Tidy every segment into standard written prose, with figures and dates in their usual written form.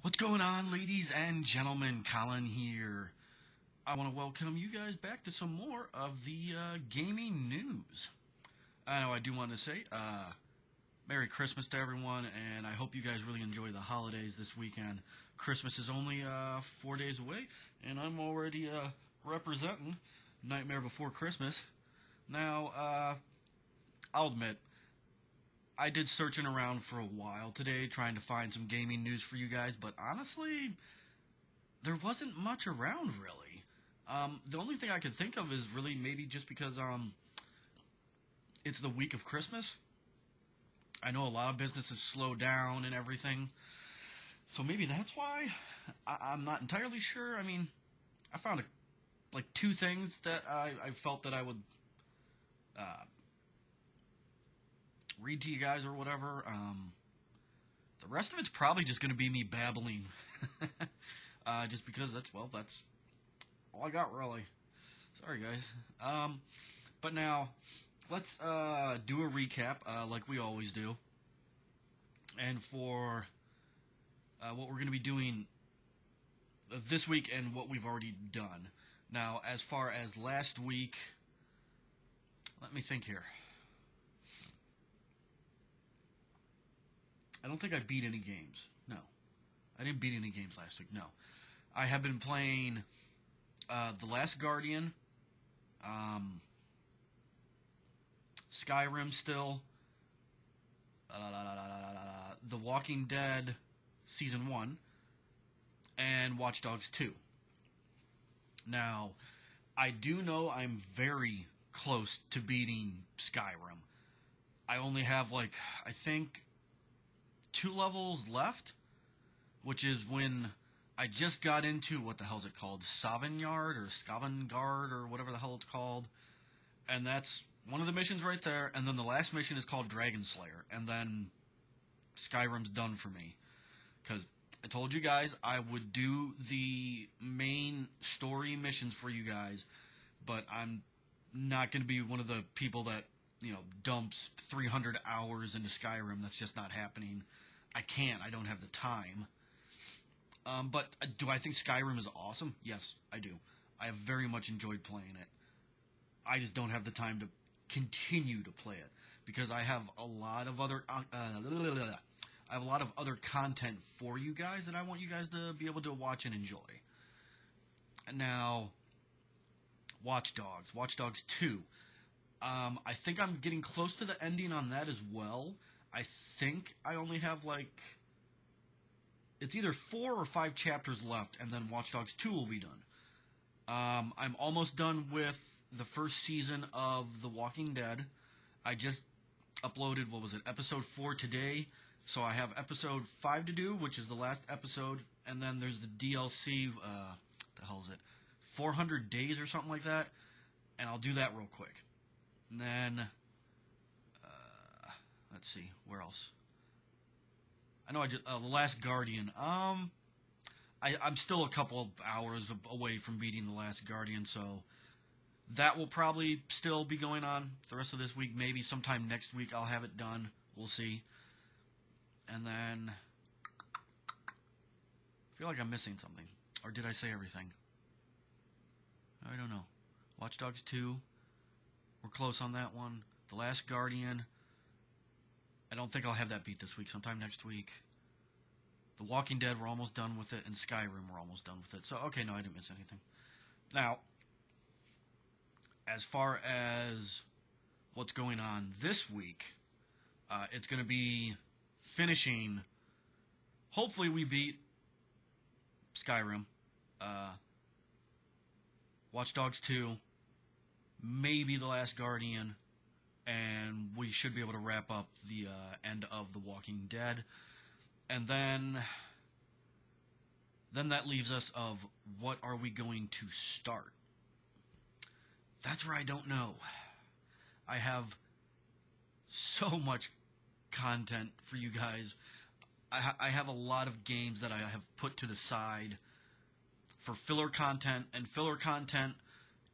What's going on, ladies and gentlemen? Colin here. I want to welcome you guys back to some more of the gaming news. I know I do want to say Merry Christmas to everyone, and I hope you guys really enjoy the holidays this weekend. Christmas is only 4 days away, and I'm already representing Nightmare Before Christmas. Now, I'll admit, I did searching around for a while today trying to find some gaming news for you guys, but honestly, there wasn't much around really. The only thing I could think of is really maybe just because it's the week of Christmas. I know a lot of businesses slow down and everything, so maybe that's why. I'm not entirely sure. I mean, I found like two things that I felt that I would read to you guys or whatever. The rest of it's probably just going to be me babbling, just because that's all I got really. Sorry guys. But now let's do a recap like we always do, and for what we're going to be doing this week and what we've already done. Now, as far as last week, let me think here. I don't think I beat any games. No. I didn't beat any games last week. No. I have been playing The Last Guardian, Skyrim still, The Walking Dead Season 1, and Watch Dogs 2. Now, I do know I'm very close to beating Skyrim. I only have, like, I think 2 levels left, which is when I just got into, what the hell is it called, Sovngarde or Skavengard or whatever the hell it's called, and that's one of the missions right there, and then the last mission is called Dragon Slayer, and then Skyrim's done for me, because I told you guys I would do the main story missions for you guys, but I'm not going to be one of the people that, dumps 300 hours into Skyrim. That's just not happening. I can't. I don't have the time. But do I think Skyrim is awesome? Yes, I do. I have very much enjoyed playing it. I just don't have the time to continue to play it because I have a lot of other content for you guys that I want you guys to be able to watch and enjoy. Now, Watch Dogs 2. I think I'm getting close to the ending on that as well. I think I only have it's either 4 or 5 chapters left, and then Watch Dogs 2 will be done. I'm almost done with the first season of The Walking Dead. I just uploaded, episode 4 today, so I have episode 5 to do, which is the last episode, and then there's the DLC, the hell is it, 400 days or something like that, and I'll do that real quick. And then, let's see, where else? I know The Last Guardian. I'm still a couple of hours away from beating The Last Guardian, so that will probably still be going on the rest of this week. Maybe sometime next week I'll have it done. We'll see. And then, I feel like I'm missing something. Or did I say everything? I don't know. Watch Dogs 2. We're close on that one. The Last Guardian. I don't think I'll have that beat this week. Sometime next week. The Walking Dead, we're almost done with it. And Skyrim, we're almost done with it. So, okay, no, I didn't miss anything. Now, as far as what's going on this week, it's going to be finishing. Hopefully we beat Skyrim. Watch Dogs 2. Maybe The Last Guardian, and we should be able to wrap up the end of The Walking Dead, and then that leaves us of what are we going to start. That's where I don't know. I have so much content for you guys. I have a lot of games that I have put to the side for filler content, and filler content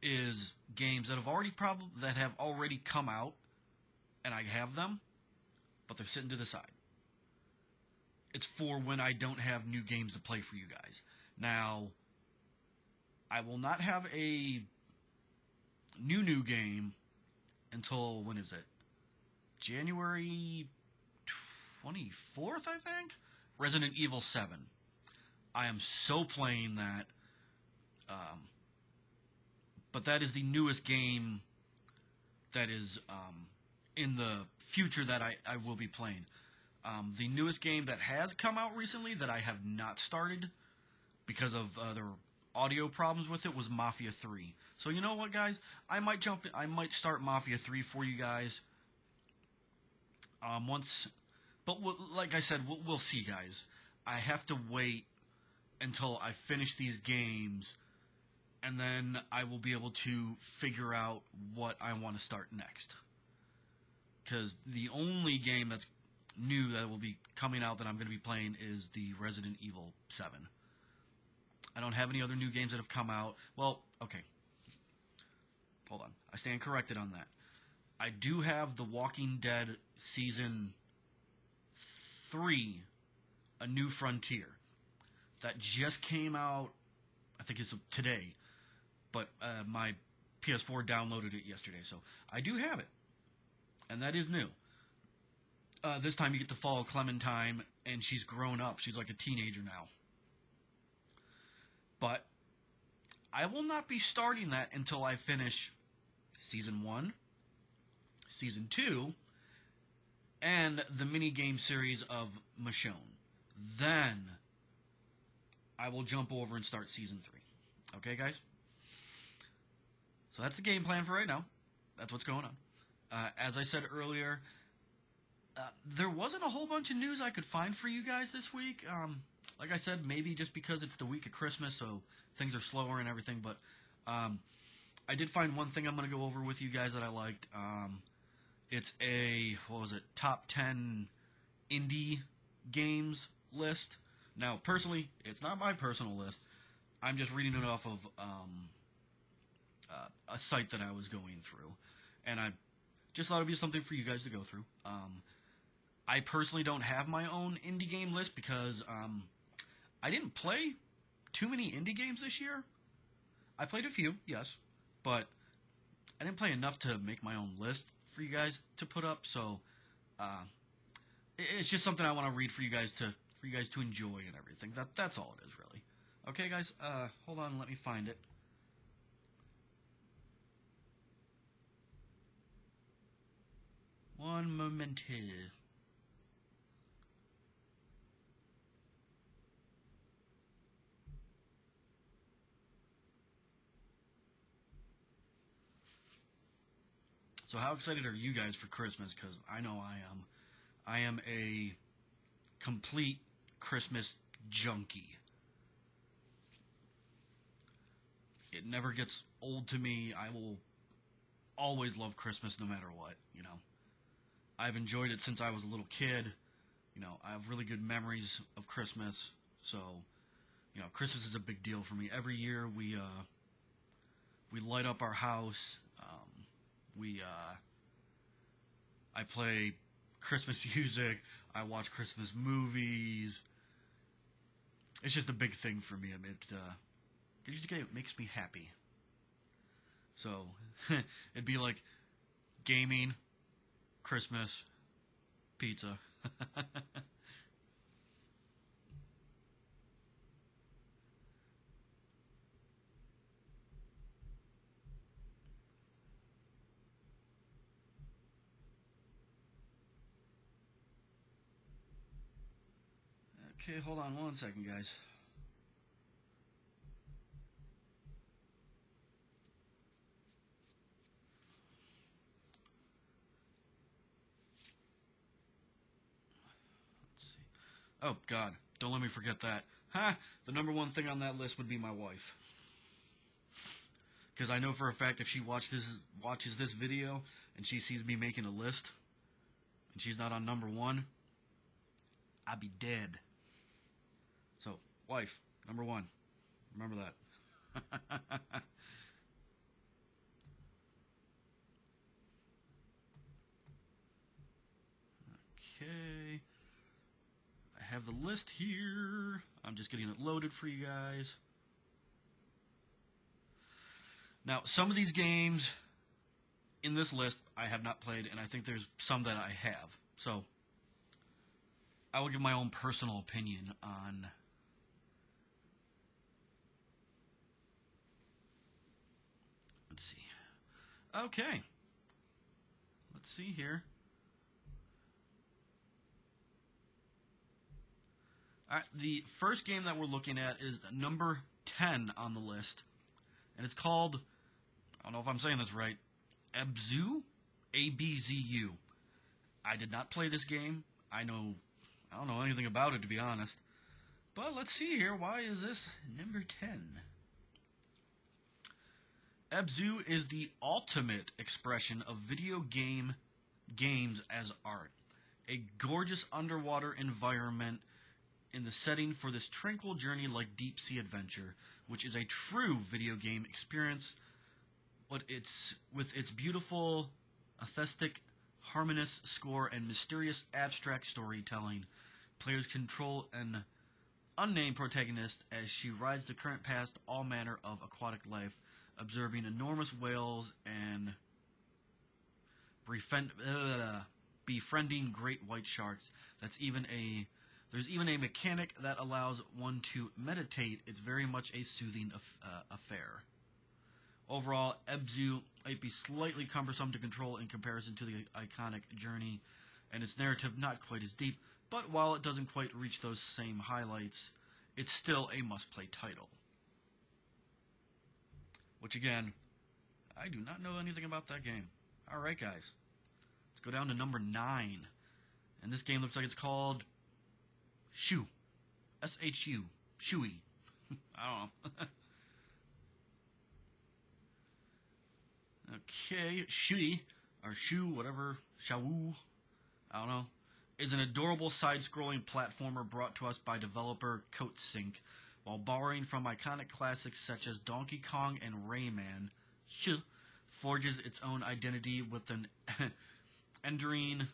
is games that have already come out, and I have them, but they're sitting to the side. It's for when I don't have new games to play for you guys. Now, I will not have a new game until, when is it? January 24th, I think? Resident Evil 7. I am so playing that. But that is the newest game that is in the future that I will be playing. The newest game that has come out recently that I have not started because of their audio problems with it was Mafia 3. So you know what, guys? I might start Mafia 3 for you guys. But like I said, we'll see, guys. I have to wait until I finish these games, and then I will be able to figure out what I want to start next. Because the only game that's new that will be coming out that I'm going to be playing is the Resident Evil 7. I don't have any other new games that have come out. Well, okay. Hold on. I stand corrected on that. I do have The Walking Dead Season 3, A New Frontier. That just came out, I think it's today. But my PS4 downloaded it yesterday, so I do have it. And that is new. This time you get to follow Clementine, and she's grown up. She's like a teenager now. But I will not be starting that until I finish Season 1, Season 2, and the mini-game series of Michonne. Then I will jump over and start Season 3. Okay, guys? So that's the game plan for right now. That's what's going on. As I said earlier, there wasn't a whole bunch of news I could find for you guys this week. Like I said, maybe just because it's the week of Christmas, so things are slower and everything. But I did find one thing I'm going to go over with you guys that I liked. It's a, top 10 indie games list. Now, personally, it's not my personal list. I'm just reading it off of a site that I was going through. And I just thought it would be something for you guys to go through. I personally don't have my own indie game list because I didn't play too many indie games this year. I played a few, yes, but I didn't play enough to make my own list for you guys to put up. So it's just something I want to read for you guys to enjoy and everything. That's all it is, really. Okay, guys. Hold on, let me find it. One moment here. So how excited are you guys for Christmas? Because I know I am. I am a complete Christmas junkie. It never gets old to me. I will always love Christmas no matter what, you know. I've enjoyed it since I was a little kid. You know, I have really good memories of Christmas. So, you know, Christmas is a big deal for me. Every year we light up our house. I play Christmas music. I watch Christmas movies. It's just a big thing for me. I mean, it makes me happy. So, it'd be like gaming, Christmas, pizza. Okay, hold on one second, guys. Oh, God. Don't let me forget that. The number one thing on that list would be my wife. Because I know for a fact if she watches this video and she sees me making a list and she's not on number one, I'd be dead. So, wife, number one. Remember that. Okay. I have the list here. I'm just getting it loaded for you guys. Now, some of these games in this list I have not played, and I think there's some that I have. So, I will give my own personal opinion on... Let's see. Okay. Let's see here. Alright, the first game that we're looking at is number 10 on the list. And it's called, I don't know if I'm saying this right, Abzu? A-B-Z-U. I did not play this game. I don't know anything about it, to be honest. But let's see here. Why is this number 10? Abzu is the ultimate expression of video games as art. A gorgeous underwater environment in the setting for this tranquil journey like deep-sea adventure, which is a true video game experience, with its beautiful, aesthetic, harmonious score and mysterious abstract storytelling. Players control an unnamed protagonist as she rides the current past all manner of aquatic life, observing enormous whales and befriending great white sharks. There's even a mechanic that allows one to meditate. It's very much a soothing affair. Overall, Abzu might be slightly cumbersome to control in comparison to the iconic journey, and its narrative not quite as deep, but while it doesn't quite reach those same highlights, it's still a must-play title. Which, again, I do not know anything about that game. Alright, guys. Let's go down to number 9. And this game looks like it's called Shu. S-H-U. Shui. I don't know. Okay, Shui, or Shu, whatever, Shawu, I don't know, is an adorable side-scrolling platformer brought to us by developer Coatsink. While borrowing from iconic classics such as Donkey Kong and Rayman, Shu forges its own identity with an enduring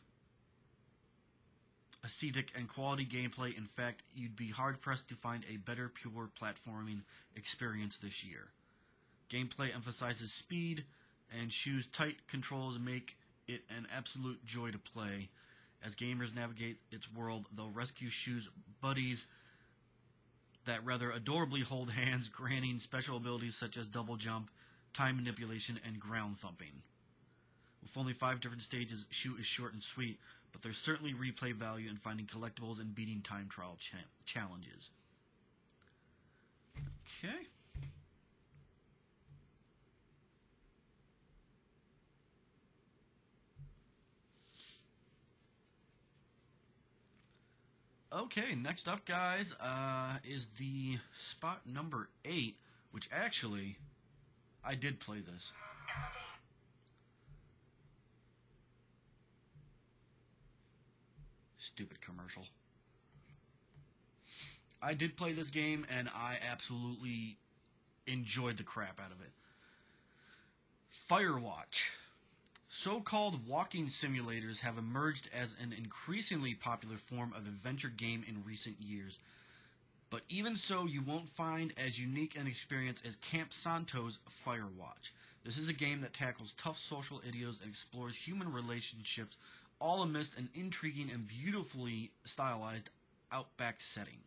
aesthetic and quality gameplay. In fact, you'd be hard-pressed to find a better pure platforming experience this year. Gameplay emphasizes speed, and Shu's tight controls make it an absolute joy to play. As gamers navigate its world, they'll rescue Shu's buddies that rather adorably hold hands, granting special abilities such as double jump, time manipulation, and ground thumping. With only 5 different stages, Shu is short and sweet, but there's certainly replay value in finding collectibles and beating time trial challenges. Okay. Okay, next up, guys, is the spot number 8, which actually, I did play this. Stupid commercial. I did play this game, and I absolutely enjoyed the crap out of it. Firewatch. So-called walking simulators have emerged as an increasingly popular form of adventure game in recent years. But even so, you won't find as unique an experience as Camp Santo's Firewatch. This is a game that tackles tough social idioms and explores human relationships, all amidst an intriguing and beautifully stylized outback setting.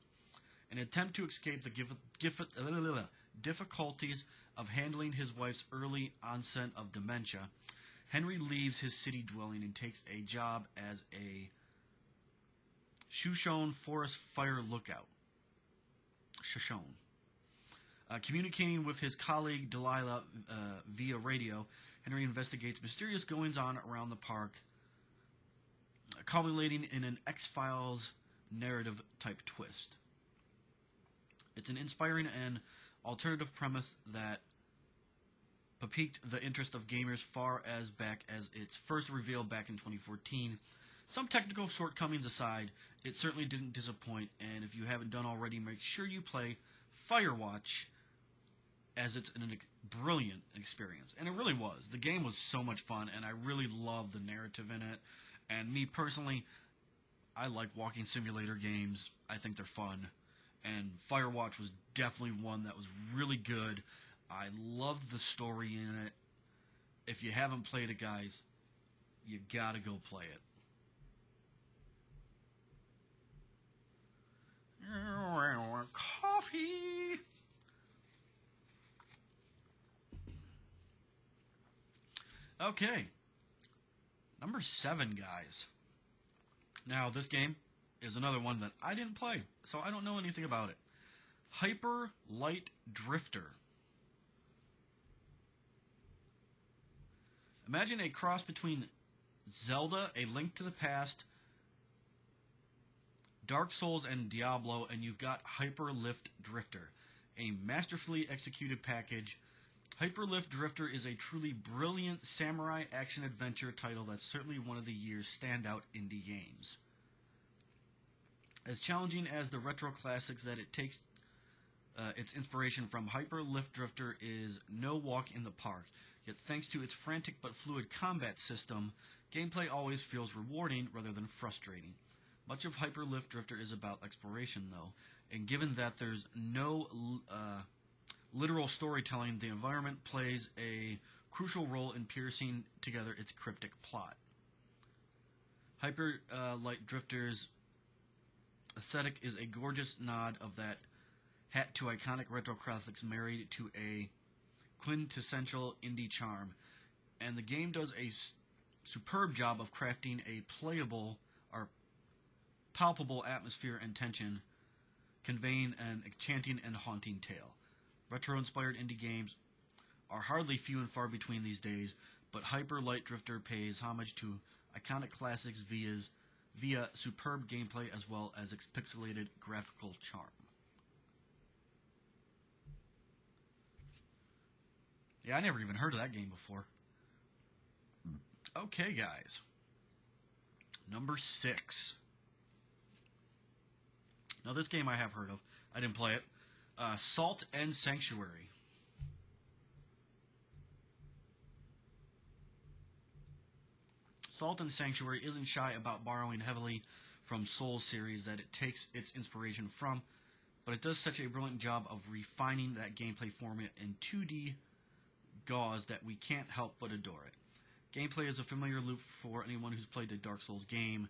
An attempt to escape the difficulties of handling his wife's early onset of dementia, Henry leaves his city dwelling and takes a job as a Shoshone forest fire lookout. Shoshone. Communicating with his colleague Delilah via radio, Henry investigates mysterious goings-on around the park, culminating in an X-Files narrative-type twist. It's an inspiring and alternative premise that piqued the interest of gamers far as back as its first reveal back in 2014. Some technical shortcomings aside, it certainly didn't disappoint, and if you haven't done already, make sure you play Firewatch, as it's a brilliant experience. And it really was. The game was so much fun, and I really loved the narrative in it. And me personally, I like walking simulator games. I think they're fun. And Firewatch was definitely one that was really good. I loved the story in it. If you haven't played it, guys, you gotta go play it. Coffee! Okay. Number 7, guys. Now, this game is another one that I didn't play, so I don't know anything about it. Hyper Light Drifter. Imagine a cross between Zelda, A Link to the Past, Dark Souls, and Diablo, and you've got Hyper Lift Drifter, a masterfully executed package. Hyper Lift Drifter is a truly brilliant samurai action-adventure title that's certainly one of the year's standout indie games. As challenging as the retro classics that it takes its inspiration from, Hyper Lift Drifter is no walk in the park. Yet thanks to its frantic but fluid combat system, gameplay always feels rewarding rather than frustrating. Much of Hyper Lift Drifter is about exploration, though, and given that there's no literal storytelling, the environment plays a crucial role in piecing together its cryptic plot. Hyper Light Drifter's aesthetic is a gorgeous nod of that hat to iconic retro classics married to a quintessential indie charm, and the game does a superb job of crafting a playable or palpable atmosphere and tension, conveying an enchanting and haunting tale. Retro-inspired indie games are hardly few and far between these days, but Hyper Light Drifter pays homage to iconic classics via superb gameplay as well as its pixelated graphical charm. Yeah, I never even heard of that game before. Okay, guys. Number 6. Now, this game I have heard of. I didn't play it. Salt and Sanctuary. Salt and Sanctuary isn't shy about borrowing heavily from Souls series that it takes its inspiration from, but it does such a brilliant job of refining that gameplay format in 2D gauze that we can't help but adore it. Gameplay is a familiar loop for anyone who's played a Dark Souls game.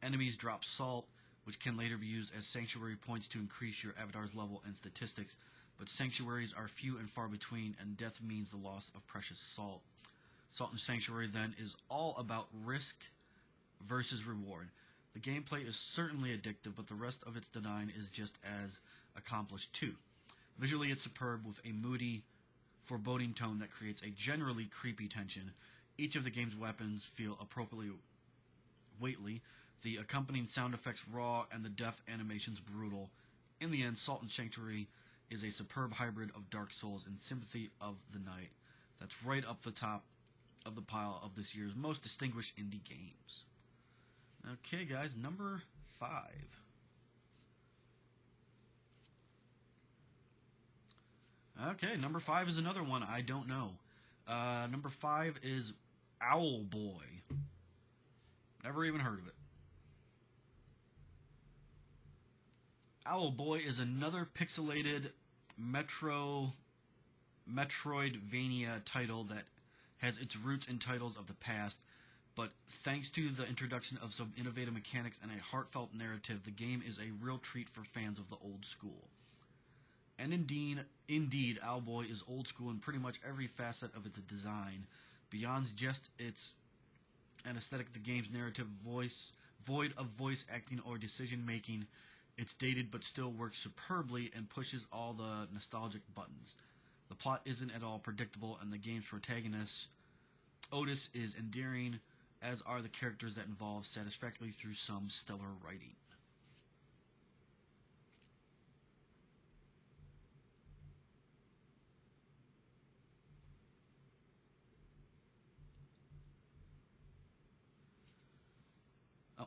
Enemies drop salt, which can later be used as sanctuary points to increase your avatar's level and statistics, but sanctuaries are few and far between, and death means the loss of precious salt. Salt and Sanctuary, then, is all about risk versus reward. The gameplay is certainly addictive, but the rest of its design is just as accomplished, too. Visually, it's superb, with a moody, foreboding tone that creates a generally creepy tension. Each of the game's weapons feel appropriately weighty, the accompanying sound effects raw, and the death animations brutal. In the end, Salt and Sanctuary is a superb hybrid of Dark Souls and Sympathy of the Night. That's right up the top of the pile of this year's most distinguished indie games. Okay, guys, number 5. Okay, number 5 is another one I don't know. Number 5 is Owlboy. Never even heard of it. Owlboy is another pixelated Metroidvania title that has its roots in titles of the past, but thanks to the introduction of some innovative mechanics and a heartfelt narrative, the game is a real treat for fans of the old school. And indeed, Owlboy is old school in pretty much every facet of its design. Beyond just its aesthetic, the game's narrative void of voice acting or decision making, it's dated but still works superbly and pushes all the nostalgic buttons. The plot isn't at all predictable, and the game's protagonist, Otis, is endearing, as are the characters that involve satisfactorily through some stellar writing.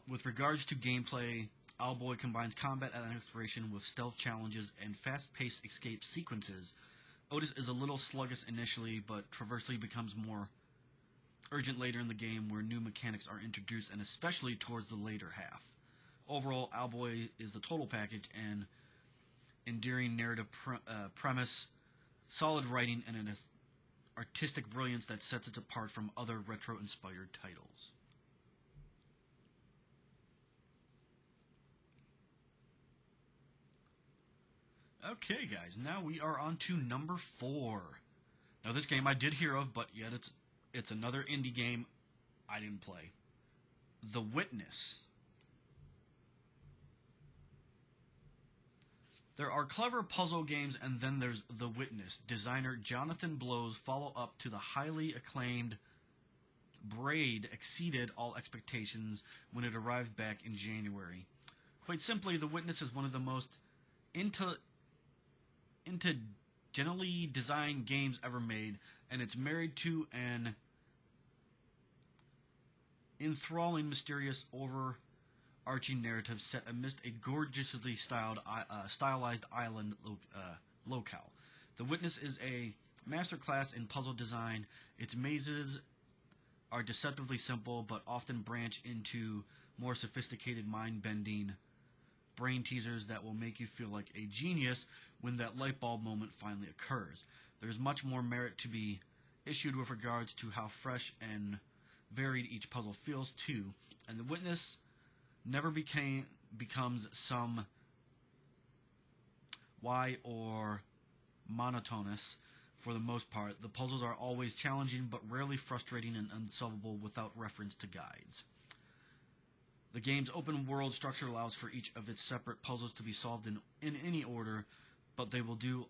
With regards to gameplay, Owlboy combines combat and exploration with stealth challenges and fast-paced escape sequences. Otis is a little sluggish initially, but traversely becomes more urgent later in the game, where new mechanics are introduced, and especially towards the later half. Overall, Owlboy is the total package, and endearing narrative premise, solid writing, and an artistic brilliance that sets it apart from other retro-inspired titles. Okay, guys, now we are on to number 4. Now, this game I did hear of, but yet it's another indie game I didn't play. The Witness. There are clever puzzle games, and then there's The Witness. Designer Jonathan Blow's follow-up to the highly acclaimed Braid exceeded all expectations when it arrived back in January. Quite simply, The Witness is one of the most intelligently designed games ever made, and it's married to an enthralling, mysterious, overarching narrative set amidst a gorgeously stylized island locale. The Witness is a masterclass in puzzle design. Its mazes are deceptively simple, but often branch into more sophisticated, mind-bending brain teasers that will make you feel like a genius when that light bulb moment finally occurs. There's much more merit to be issued with regards to how fresh and varied each puzzle feels too, and The Witness never becomes some why or monotonous. For the most part, the puzzles are always challenging but rarely frustrating and unsolvable without reference to guides. The game's open world structure allows for each of its separate puzzles to be solved in any order, but they will do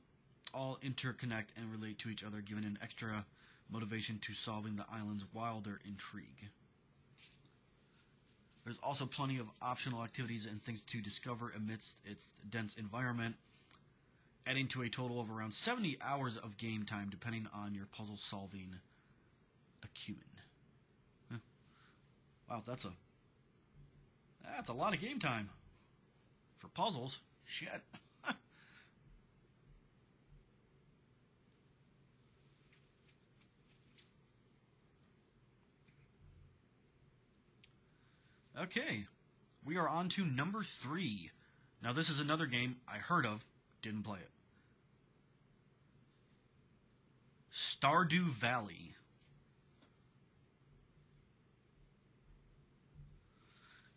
all interconnect and relate to each other, giving an extra motivation to solving the island's wilder intrigue. There's also plenty of optional activities and things to discover amidst its dense environment, adding to a total of around 70 hours of game time depending on your puzzle solving acumen. Huh. Wow, that's a lot of game time for puzzles. Shit. Okay, we are on to number 3. Now, this is another game I heard of, didn't play it. Stardew Valley.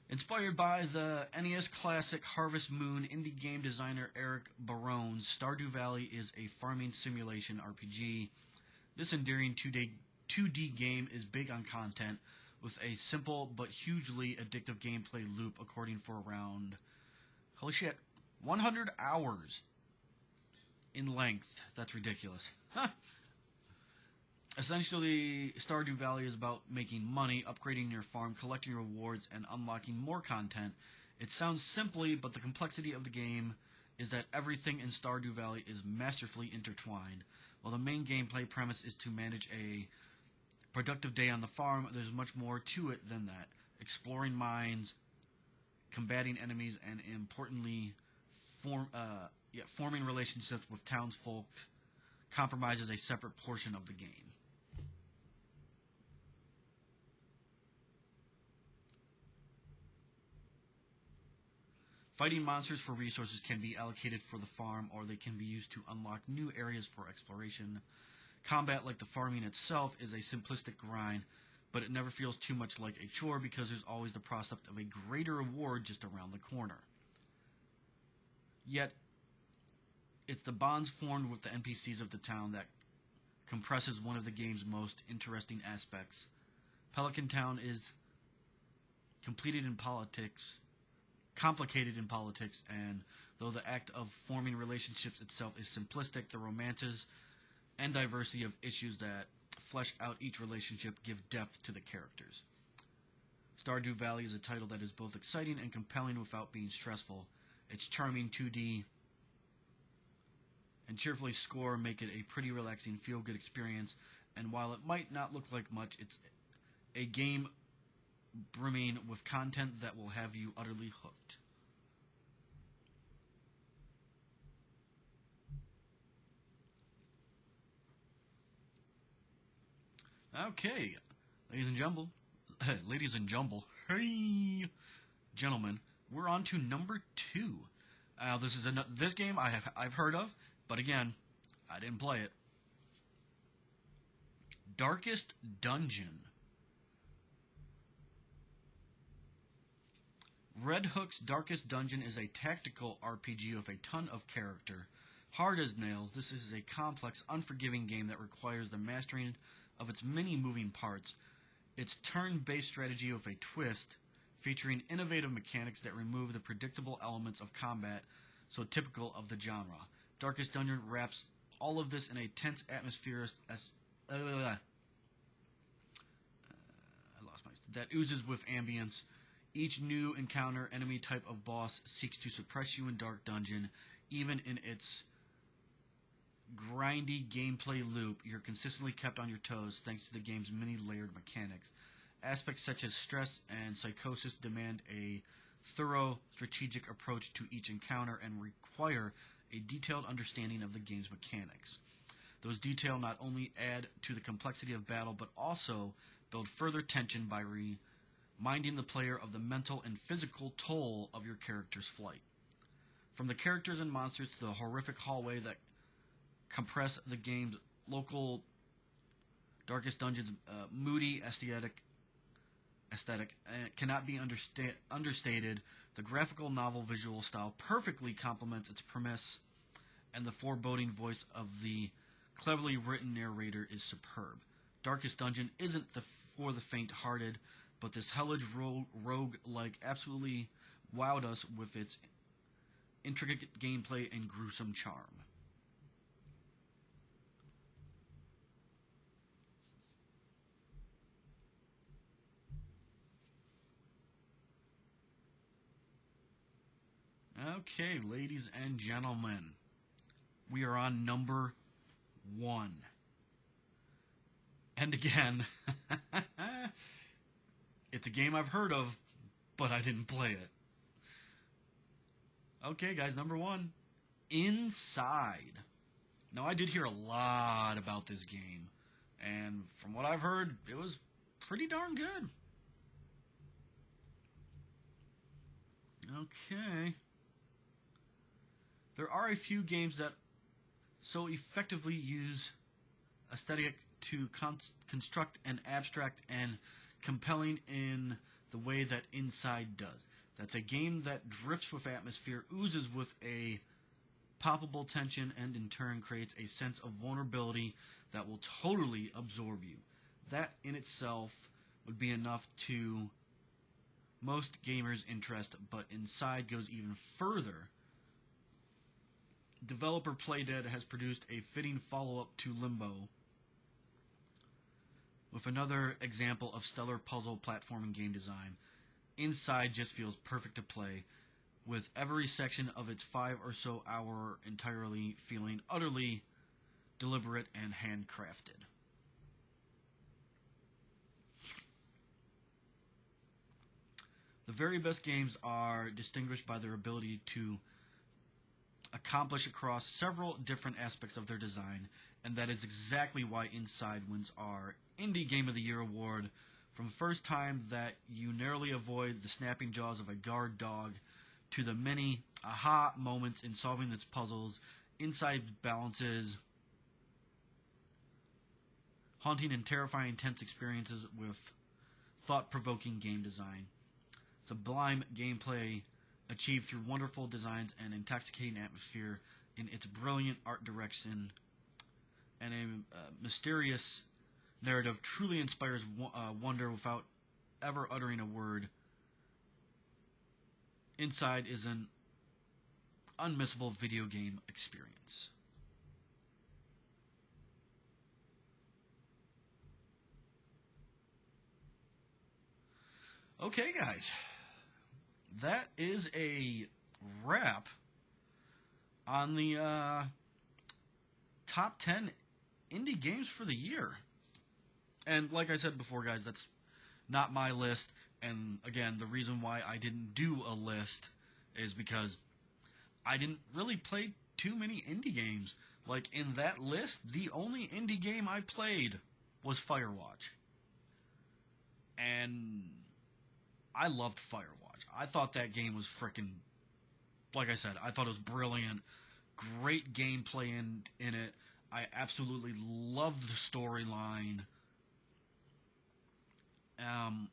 Inspired by the NES classic Harvest Moon, indie game designer Eric Barone's Stardew Valley is a farming simulation RPG. This endearing 2D game is big on content, with a simple but hugely addictive gameplay loop according for around, holy shit, 100 hours in length. That's ridiculous. Huh. Essentially, Stardew Valley is about making money, upgrading your farm, collecting rewards, and unlocking more content. It sounds simply, but the complexity of the game is that everything in Stardew Valley is masterfully intertwined. While the main gameplay premise is to manage a productive day on the farm, there's much more to it than that. Exploring mines, combating enemies, and importantly, forming relationships with townsfolk compromises a separate portion of the game. Fighting monsters for resources can be allocated for the farm, or they can be used to unlock new areas for exploration. Combat, like the farming itself, is a simplistic grind, but it never feels too much like a chore because there's always the prospect of a greater reward just around the corner. Yet, it's the bonds formed with the NPCs of the town that compresses one of the game's most interesting aspects. Pelican Town is complicated in politics, and though the act of forming relationships itself is simplistic, the romances and diversity of issues that flesh out each relationship give depth to the characters. Stardew Valley is a title that is both exciting and compelling without being stressful. Its charming 2D and cheerfully score make it a pretty relaxing, feel-good experience, and while it might not look like much, it's a game brimming with content that will have you utterly hooked. Okay, ladies and gentlemen, we're on to number 2. This game I've heard of, but again, I didn't play it. Darkest Dungeon. Red Hook's Darkest Dungeon is a tactical RPG with a ton of character. Hard as nails, this is a complex, unforgiving game that requires the mastering of its many moving parts. Its turn-based strategy with a twist, featuring innovative mechanics that remove the predictable elements of combat so typical of the genre. Darkest Dungeon wraps all of this in a tense atmosphere that oozes with ambience. Each new encounter, enemy type of boss seeks to suppress you in Dark Dungeon. Even in its grindy gameplay loop, you're consistently kept on your toes thanks to the game's many layered mechanics. Aspects such as stress and psychosis demand a thorough, strategic approach to each encounter and require a detailed understanding of the game's mechanics. Those details not only add to the complexity of battle, but also build further tension by reminding the player of the mental and physical toll of your character's flight. From the characters and monsters to the horrific hallway that compress the game's local Darkest Dungeon's moody aesthetic cannot be understated. The graphical novel visual style perfectly complements its premise, and the foreboding voice of the cleverly written narrator is superb. Darkest Dungeon isn't for the faint-hearted, but this hellish rogue-like absolutely wowed us with its intricate gameplay and gruesome charm. Okay, ladies and gentlemen, we are on number 1. And again, it's a game I've heard of, but I didn't play it. Okay, guys, number 1, Inside. Now, I did hear a lot about this game, and from what I've heard, it was pretty darn good. Okay. There are a few games that so effectively use aesthetic to construct an abstract and compelling in the way that Inside does. That's a game that drips with atmosphere, oozes with a palpable tension, and in turn creates a sense of vulnerability that will totally absorb you. That in itself would be enough to most gamers' interest, but Inside goes even further. Developer Playdead has produced a fitting follow-up to Limbo, with another example of stellar puzzle platforming game design. Inside just feels perfect to play, with every section of its 5 or so hour entirely feeling utterly deliberate and handcrafted. The very best games are distinguished by their ability to accomplish across several different aspects of their design, and that is exactly why Inside wins our Indie Game of the Year award. From the first time that you narrowly avoid the snapping jaws of a guard dog to the many aha moments in solving its puzzles, Inside balances haunting and terrifying intense experiences with thought-provoking game design. Sublime gameplay achieved through wonderful designs and intoxicating atmosphere in its brilliant art direction, and a mysterious narrative truly inspires wonder without ever uttering a word. Inside is an unmissable video game experience. Okay, guys. That is a wrap on the top 10 indie games for the year. And like I said before, guys, that's not my list. And again, the reason why I didn't do a list is because I didn't really play too many indie games. Like, in that list, the only indie game I played was Firewatch. And I loved Firewatch. I thought that game was freaking, like I said, I thought it was brilliant. Great gameplay in it. I absolutely love the storyline. And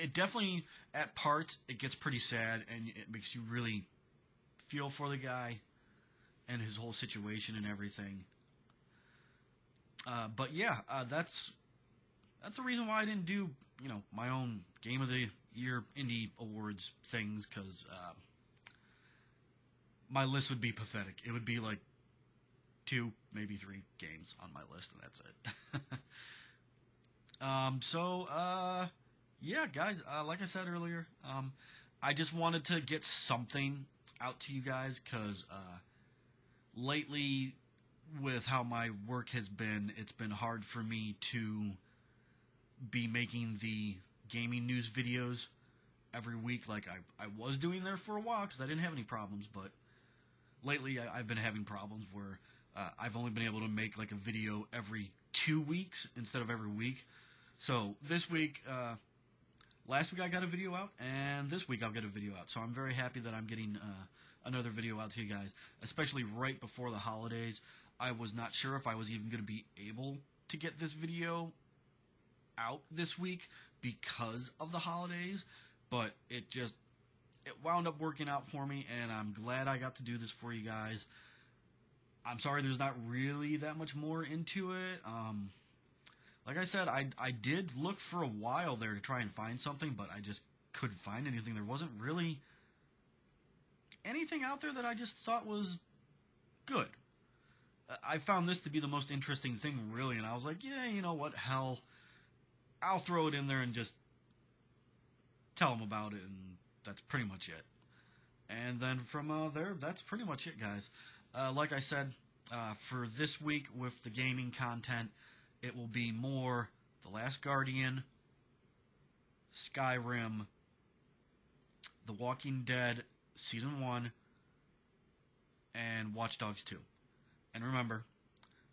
it definitely, at parts, it gets pretty sad, and it makes you really feel for the guy and his whole situation and everything. But yeah, that's the reason why I didn't do, my own Game of the Year Indie Awards things, because my list would be pathetic. It would be like 2, maybe 3 games on my list, and that's it. Yeah, guys, like I said earlier, I just wanted to get something out to you guys, because lately, with how my work has been, it's been hard for me to be making the gaming news videos every week like I was doing there for a while, because I didn't have any problems, but lately I've been having problems where I've only been able to make like a video every 2 weeks instead of every week. So this week, last week I got a video out, and this week I'll get a video out. So I'm very happy that I'm getting another video out to you guys, especially right before the holidays. I was not sure if I was even going to be able to get this video out this week because of the holidays, but it wound up working out for me, and I'm glad I got to do this for you guys. I'm sorry there's not really that much more into it. Like I said, I did look for a while there to try and find something, but I just couldn't find anything. There wasn't really anything out there that I just thought was good. I found this to be the most interesting thing, really, and I was like, yeah, you know what, hell, I'll throw it in there and just tell them about it, and that's pretty much it. And then from there, that's pretty much it, guys. Like I said, for this week with the gaming content, it will be more The Last Guardian, Skyrim, The Walking Dead Season 1, and Watch Dogs 2. And remember,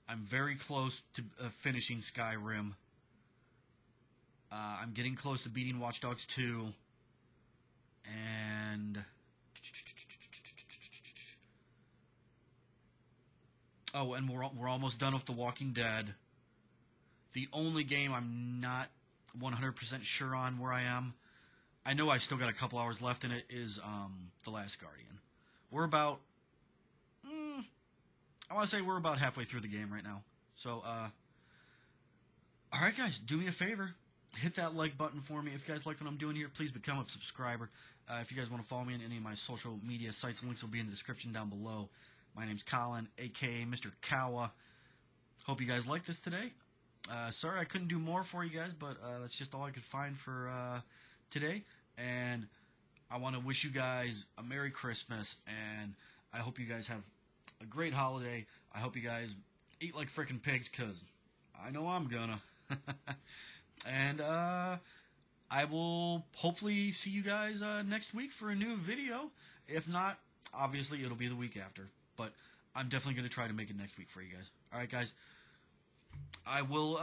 I'm very close to finishing Skyrim. I'm getting close to beating Watch Dogs 2. And oh, and we're almost done with The Walking Dead. The only game I'm not 100% sure on where I am, I know I still got a couple hours left in it, is The Last Guardian. We're about, I want to say we're about halfway through the game right now. So, alright guys, do me a favor. Hit that like button for me. If you guys like what I'm doing here, please become a subscriber. If you guys want to follow me on any of my social media sites, links will be in the description down below. My name's Colin, a.k.a. Mr. Cowa. Hope you guys like this today. Sorry I couldn't do more for you guys, but that's just all I could find for today. And I want to wish you guys a Merry Christmas, and I hope you guys have a great holiday. I hope you guys eat like frickin' pigs, because I know I'm gonna. And I will hopefully see you guys next week for a new video. If not, obviously it'll be the week after. But I'm definitely going to try to make it next week for you guys. Alright guys, I will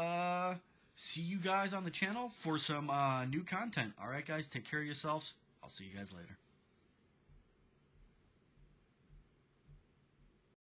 see you guys on the channel for some new content. Alright guys, take care of yourselves. I'll see you guys later.